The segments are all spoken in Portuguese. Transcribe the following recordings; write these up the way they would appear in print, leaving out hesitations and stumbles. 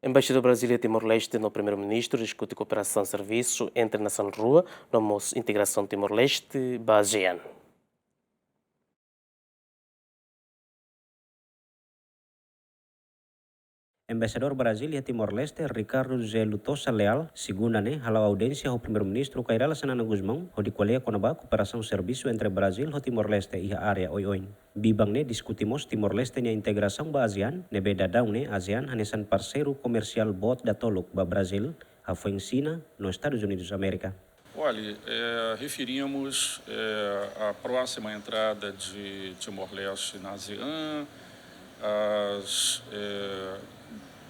Embaixador Brasília Timor-Leste no Primeiro-Ministro discute cooperação serviço entre nação e rua no almoço integração Timor-Leste ASEAN. Embaixador Brasília Timor-Leste Ricardo José Lutosa Leal, segunda-ne, halau audiência ao primeiro-ministro Cairala Sanana Guzmão, o de qual conaba cooperação serviço entre Brasil e Timor-Leste e a área Oioin. Bibang-ne discutimos Timor-Leste e integração ba ASEAN, nebe dadão-ne ASEAN hanesan parceiro comercial bot da Toluk ba Brasil, a foi China, nos Estados Unidos da América. Olha, referimos a próxima entrada de Timor-Leste na ASEAN, as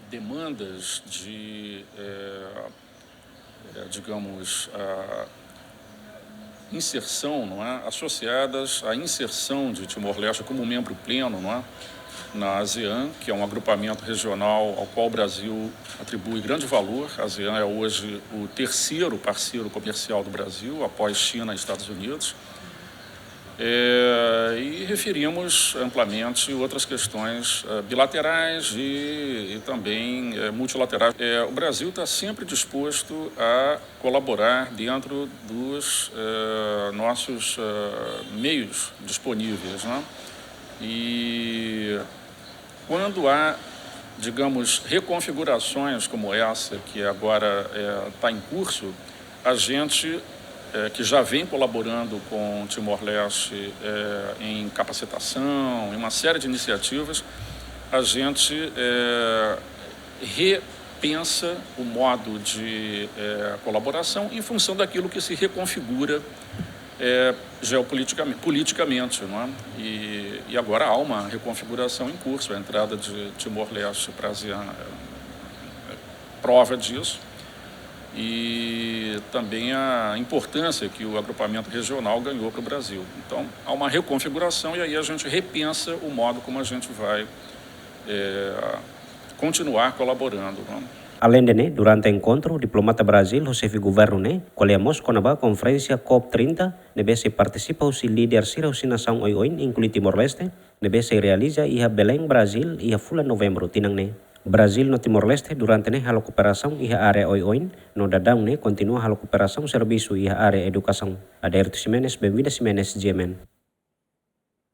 demandas de, digamos, a inserção, não é? Associadas à inserção de Timor-Leste como membro pleno, não é? Na ASEAN, que é um agrupamento regional ao qual o Brasil atribui grande valor. A ASEAN é hoje o terceiro parceiro comercial do Brasil, após China e Estados Unidos. E referimos amplamente outras questões bilaterais e também multilaterais. O Brasil está sempre disposto a colaborar dentro dos nossos meios disponíveis, né? E quando há, digamos, reconfigurações como essa, que agora está em curso, a gente que já vem colaborando com Timor-Leste em capacitação, em uma série de iniciativas, a gente repensa o modo de colaboração em função daquilo que se reconfigura politicamente, não é? E agora há uma reconfiguração em curso, a entrada de Timor-Leste para a ASEAN prova disso, e também a importância que o agrupamento regional ganhou para o Brasil. Então, há uma reconfiguração e aí a gente repensa o modo como a gente vai continuar colaborando, não é? Além de, durante o encontro, o diplomata Brasil, o chefe de governo, colhemos com a conferência COP30, nebe se participa o líder sira o nação Oioin, inclui Timor-Leste, nebe se realiza e a Belém, Brasil, e a Fula Novembro, tinang Brasil no Timor-Leste durante a cooperação e a área Oioin, no dadang continua a cooperação serviço e a área educação. Adairto Ximenes, bem-vinda Ximenes, GMN.